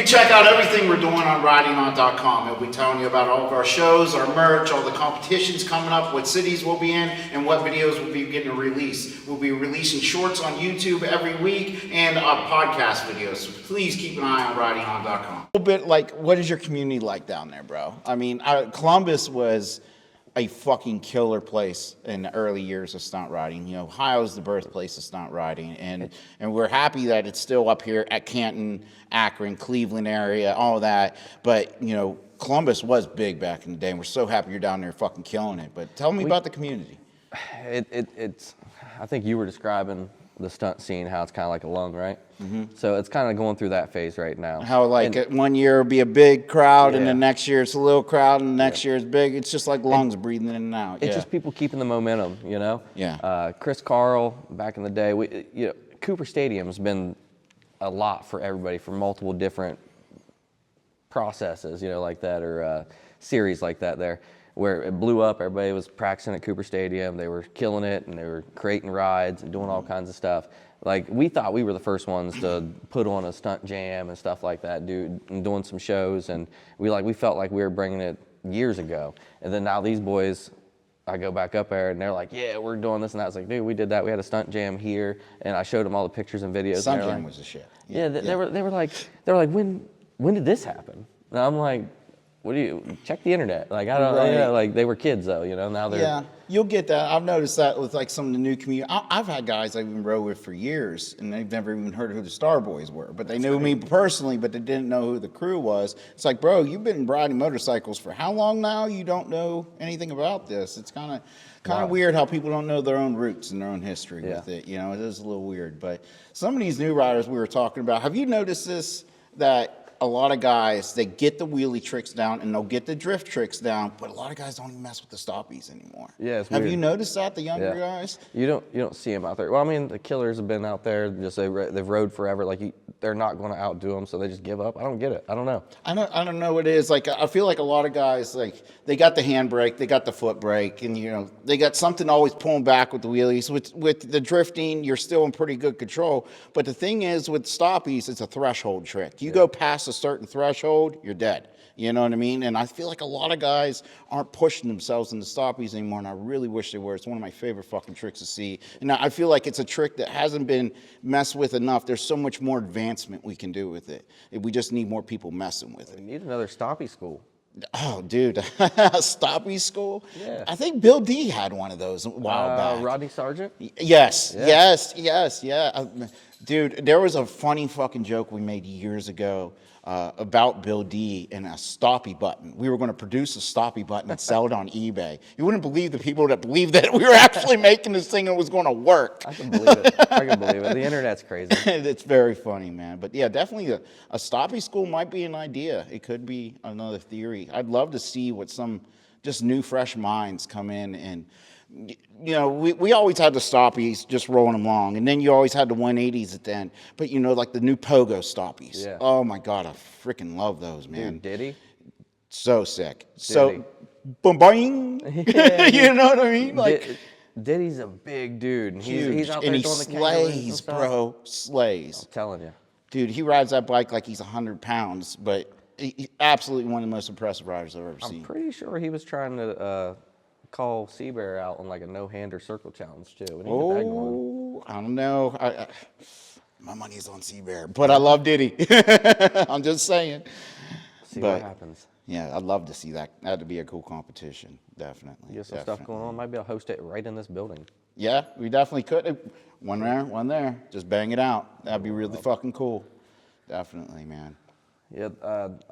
check out everything we're doing on ridingon.com. We'll be telling you about all of our shows, our merch, all the competitions coming up, what cities we'll be in, and what videos we'll be getting released. We'll be releasing shorts on YouTube every week and podcast videos. So please keep an eye on ridingon.com. A little bit like, what is your community like down there, bro? I mean, Columbus was a fucking killer place in the early years of stunt riding. You know, Ohio's the birthplace of stunt riding, and we're happy that it's still up here at Canton, Akron, Cleveland area, all that. But, you know, Columbus was big back in the day, and we're so happy you're down there fucking killing it. But tell me about the community. It's I think you were describing the stunt scene, how it's kind of like a lung, right? Mm-hmm. So it's kind of going through that phase right now. How like one year it'll be a big crowd, and the next year it's a little crowd, and the next year it's big. It's just like lungs breathing in and out. It's just people keeping the momentum, you know? Yeah. Chris Carl, back in the day, Cooper Stadium's been a lot for everybody for multiple different processes, you know, like that, or series like that there, where it blew up. Everybody was practicing at Cooper Stadium. They were killing it, and they were creating rides and doing all kinds of stuff. Like, we thought we were the first ones to put on a stunt jam and stuff like that, and doing some shows, and we felt like we were bringing it years ago. And then now these boys, I go back up there, and they're like, yeah, we're doing this and that. It's like, dude, we did that. We had a stunt jam here, and I showed them all the pictures and videos. Stunt jam was the shit. Yeah, they were like, when did this happen? And I'm like, what do you check the internet? Like, I don't know. You know, like, they were kids though, you know. Now they're you'll get that. I've noticed that with like some of the new community. I've had guys I've been rode with for years, and they've never even heard who the StarBoyz were, but they knew me personally, but they didn't know who the crew was. It's like, bro, you've been riding motorcycles for how long now? You don't know anything about this. It's kind of weird how people don't know their own roots and their own history with it. You know, it is a little weird. But some of these new riders we were talking about, have you noticed this, that a lot of guys, they get the wheelie tricks down and they'll get the drift tricks down, but a lot of guys don't even mess with the stoppies anymore. Yeah, it's Have weird. you noticed that, the younger guys? You don't see them out there. Well, I mean, the killers have been out there. Just they've rode forever. Like, they're not going to outdo them, so they just give up. I don't get it. I don't know. I don't know what it is. Like, I feel like a lot of guys, like, they got the handbrake, they got the foot brake, and, you know, they got something always pulling back with the wheelies. With the drifting, you're still in pretty good control. But the thing is, with stoppies, it's a threshold trick. You go past a certain threshold, you're dead. You know what I mean? And I feel like a lot of guys aren't pushing themselves into stoppies anymore, and I really wish they were. It's one of my favorite fucking tricks to see. And I feel like it's a trick that hasn't been messed with enough. There's so much more advancement we can do with it. We just need more people messing with it. We need another stoppie school. Oh, dude, stoppie school? Yeah. I think Bill D had one of those a while back. Rodney Sargent? Yes, yeah. Dude, there was a funny fucking joke we made years ago about Bill D and a stoppie button. We were going to produce a stoppie button and sell it on eBay. You wouldn't believe the people that believed that we were actually making this thing and it was going to work. I can believe it. The internet's crazy. It's very funny, man. But yeah, definitely a stoppie school might be an idea. It could be another theory. I'd love to see what some just new, fresh minds come in and, you know, we always had the stoppies just rolling them along, and then you always had the 180s at the end. But, you know, like the new pogo stoppies. Yeah. Oh, my God, I freaking love those, man. Dude, did he? So sick. So, boing. Yeah, you know what I mean? Like, Diddy's a big dude. And huge. He's out there and he doing slays, the bro. Slays. I'm telling you. Dude, he rides that bike like he's 100 pounds, but he's absolutely one of the most impressive riders I've ever seen. I'm pretty sure he was trying to call Seabear out on like a no-hander circle challenge too. Oh, I don't know. My money's on Seabear, but I love Diddy. I'm just saying. See what happens. Yeah, I'd love to see that. That'd be a cool competition, definitely. Get some stuff going on. Might be able to host it right in this building. Yeah, we definitely could. One there, one there. Just bang it out. That'd be really fucking cool. Definitely, man. Yeah,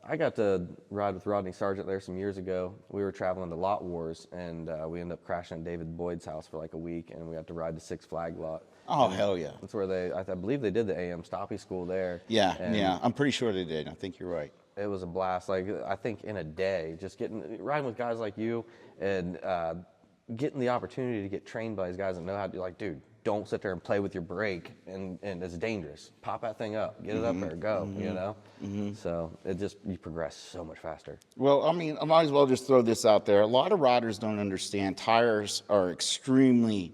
I got to ride with Rodney Sargent there some years ago. We were traveling to Lot Wars, and we ended up crashing at David Boyd's house for like a week, and we had to ride the Six Flag lot. Oh, hell yeah. That's where I believe they did the AM Stoppie School there. Yeah, I'm pretty sure they did. I think you're right. It was a blast. Like, I think in a day, just riding with guys like you and getting the opportunity to get trained by these guys and know how to, like, dude, don't sit there and play with your brake, and it's dangerous. Pop that thing up, get it up there, go, you know? So you progress so much faster. Well, I mean, I might as well just throw this out there. A lot of riders don't understand tires are extremely,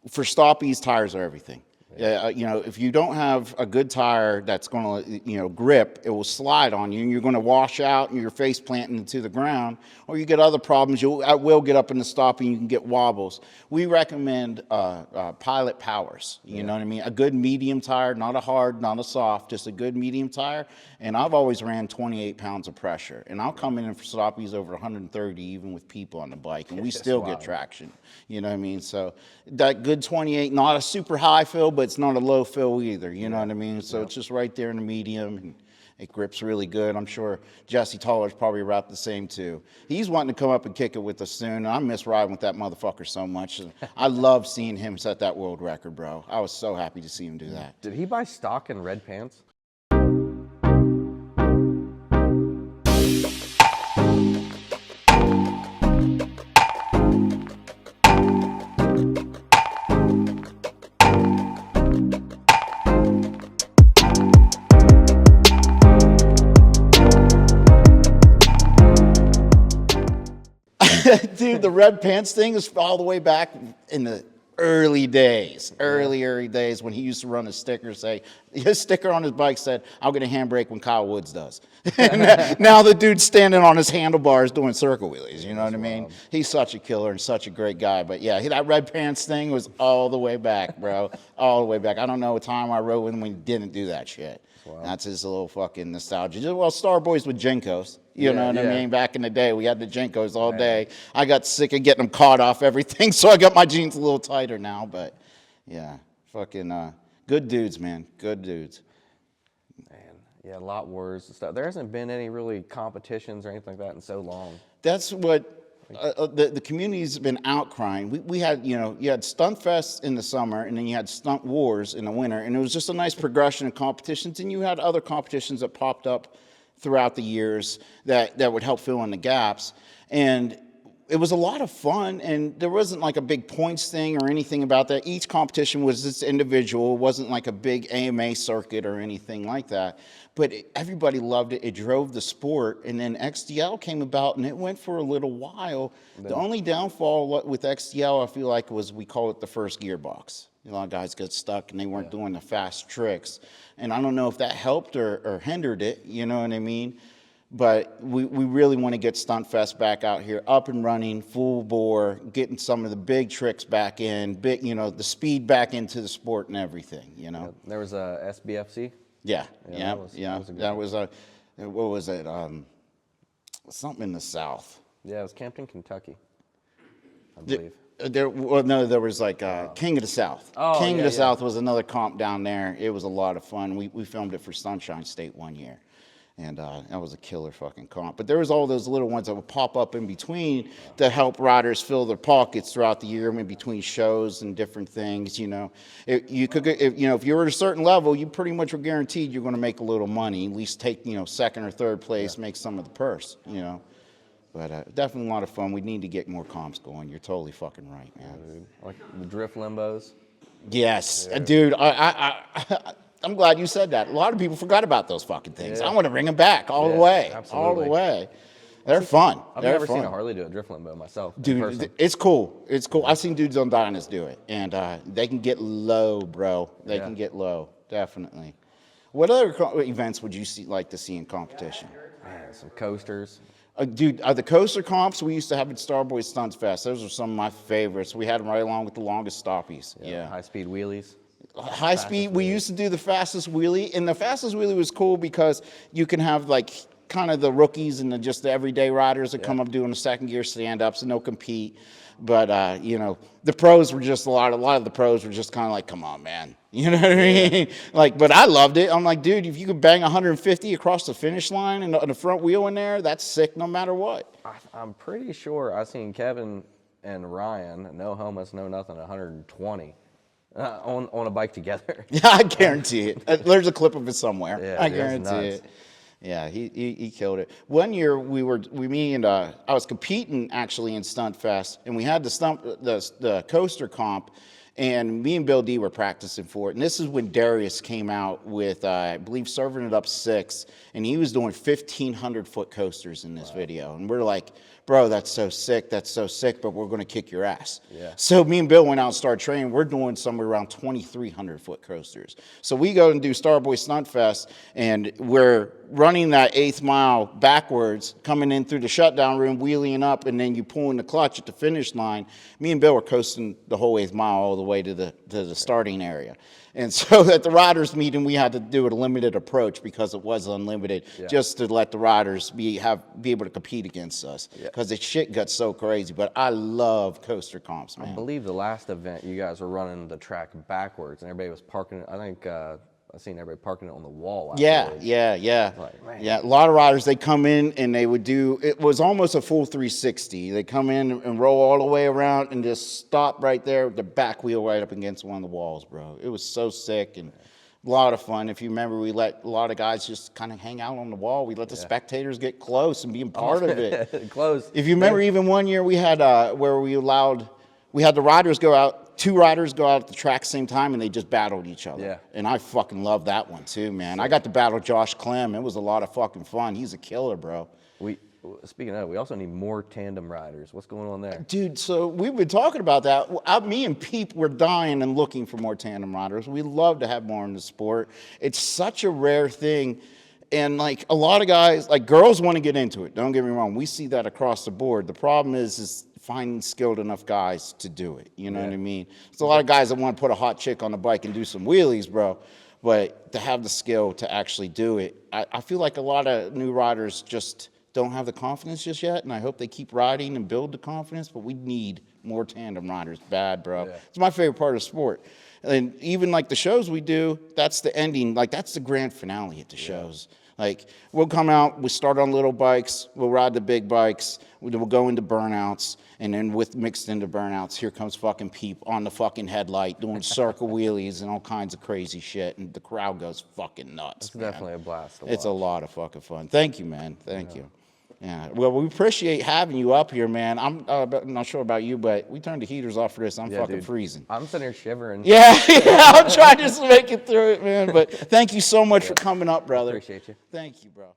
for stoppies, tires are everything. You know, if you don't have a good tire that's going to, you know, grip, it will slide on you and you're going to wash out and your face planting into the ground, or you get other problems. You will get up in the stop and you can get wobbles. We recommend Pilot Powers. You know what I mean? A good medium tire, not a hard, not a soft, just a good medium tire. And I've always ran 28 pounds of pressure, and I'll come in for stoppies over 130 even with people on the bike, and we still get traction. You know what I mean? So that good 28, not a super high fill, but it's not a low fill either. You know what I mean? So it's just right there in the medium, and it grips really good. I'm sure Jesse Toller's probably wrapped the same too. He's wanting to come up and kick it with us soon, and I miss riding with that motherfucker so much. I love seeing him set that world record, bro. I was so happy to see him do that. Did he buy stock in red pants? Dude, the red pants thing is all the way back in the early days, early days when he used to run a sticker, his sticker on his bike said, "I'll get a handbrake when Kyle Woods does." And now the dude's standing on his handlebars doing circle wheelies, you know what I mean? He's such a killer and such a great guy. But yeah, that red pants thing was all the way back, bro. All the way back. I don't know a time I rode with him when he didn't do that shit. Wow. That's his little fucking nostalgia. Well, StarBoyz with Jenkos. You know what I mean? Back in the day, we had the Jenkos all day. I got sick of getting them caught off everything, so I got my jeans a little tighter now. But yeah, fucking good dudes, man. Good dudes. Man, yeah, a lot worse and stuff. There hasn't been any really competitions or anything like that in so long. That's what the community's been outcrying. We had, you know, you had Stunt Fest in the summer, and then you had Stunt Wars in the winter, and it was just a nice progression of competitions. And you had other competitions that popped up throughout the years that would help fill in the gaps. And it was a lot of fun, and there wasn't like a big points thing or anything about that. Each competition was just individual. It wasn't like a big AMA circuit or anything like that. But everybody loved it. It drove the sport. And then XDL came about, and it went for a little while. The only downfall with XDL, I feel like, was we call it the first gearbox. A lot of guys got stuck, and they weren't doing the fast tricks. And I don't know if that helped or hindered it, you know what I mean? But we really want to get Stunt Fest back out here, up and running, full bore, getting some of the big tricks back in, you know, the speed back into the sport and everything, you know? There was a SBFC? Yeah. That was a, what was it? Something in the South. Yeah, it was Campton, Kentucky, I believe. There was like King of the South. King of the South was another comp down there. It was a lot of fun. We filmed it for Sunshine State one year. And that was a killer fucking comp. But there was all those little ones that would pop up in between to help riders fill their pockets throughout the year, in between shows and different things. You know, if you were at a certain level, you pretty much were guaranteed you're going to make a little money. At least take, you know, second or third place, make some of the purse. You know, but definitely a lot of fun. We need to get more comps going. You're totally fucking right, man. Yeah, dude. Like the drift limbos. Yes, dude. I'm glad you said that. A lot of people forgot about those fucking things. I want to bring them back all the way. Absolutely. All the way. They're fun. I've never seen a Harley do a drift limbo myself. Dude, it's cool. It's cool. I've seen dudes on Dynas do it, and they can get low, bro. They can get low, definitely. What other events would you like to see in competition? Man, some coasters. Dude, the coaster comps we used to have at StarBoyz Stunts Fest, those are some of my favorites. We had them right along with the longest stoppies. Yeah. High-speed wheelies. High speed, we used to do the fastest wheelie, and the fastest wheelie was cool because you can have like kind of the rookies and just the everyday riders that come up doing the second gear stand-ups, and they'll compete. But you know, the pros were just a lot of the pros were just kind of like, come on, man, you know what I mean? Like, but I loved it. I'm like, dude, if you could bang 150 across the finish line and the front wheel in there, that's sick no matter what. I'm pretty sure I seen Kevin and Ryan, no helmets, no nothing, 120. On a bike together. Yeah, I guarantee it. There's a clip of it somewhere. Yeah, I guarantee it. Yeah, he killed it. One year I was competing actually in Stunt Fest, and we had the coaster comp, and me and Bill D were practicing for it. And this is when Darius came out with I believe Serving It Up 6, and he was doing 1,500 foot coasters in this video. And we're like bro, that's so sick, but we're going to kick your ass. Yeah. So me and Bill went out and started training. We're doing somewhere around 2,300-foot coasters. So we go and do StarBoyz Stunt Fest, and we're running that 8th mile backwards, coming in through the shutdown room, wheeling up, and then you pulling the clutch at the finish line. Me and Bill were coasting the whole 8th mile all the way to the starting area. And so at the riders meeting, we had to do a limited approach because it was unlimited, just to let the riders be able to compete against us, because the shit got so crazy. But I love coaster comps, man. I believe the last event you guys were running the track backwards, and everybody was parking it. I think I've seen everybody parking it on the wall. Afterwards. Yeah. Like, Yeah, a lot of riders, they come in and they would do, it was almost a full 360. They come in and roll all the way around and just stop right there, the back wheel right up against one of the walls, bro. It was so sick and a lot of fun. If you remember, we let a lot of guys just kind of hang out on the wall. We let the spectators get close and be a part of it. Close. If you remember, even one year we had where we had the riders go out, 2 riders go out at the track same time, and they just battled each other. Yeah. And I fucking love that one too, man. I got to battle Josh Clem. It was a lot of fucking fun. He's a killer, bro. Speaking of, we also need more tandem riders. What's going on there? Dude, so we've been talking about that. Me and Peep were dying and looking for more tandem riders. We love to have more in the sport. It's such a rare thing. And like a lot of guys, like girls want to get into it. Don't get me wrong. We see that across the board. The problem is finding skilled enough guys to do it. You know what I mean? There's a lot of guys that want to put a hot chick on the bike and do some wheelies, bro. But to have the skill to actually do it, I feel like a lot of new riders just don't have the confidence just yet. And I hope they keep riding and build the confidence. But we need more tandem riders bad, bro. Yeah. It's my favorite part of sport. And even like the shows we do, that's the ending. Like that's the grand finale at the shows. Like, we'll come out, we start on little bikes, we'll ride the big bikes, we'll go into burnouts, and then mixed into burnouts, here comes fucking Peep on the fucking headlight doing circle wheelies and all kinds of crazy shit, and the crowd goes fucking nuts. It's definitely a blast. It's a lot of fucking fun. Thank you, man. Thank you. Yeah, well, we appreciate having you up here, man. I'm not sure about you, but we turned the heaters off for this. I'm fucking freezing. I'm sitting here shivering. Yeah, I'm trying to just make it through it, man. But thank you so much for coming up, brother. Appreciate you. Thank you, bro.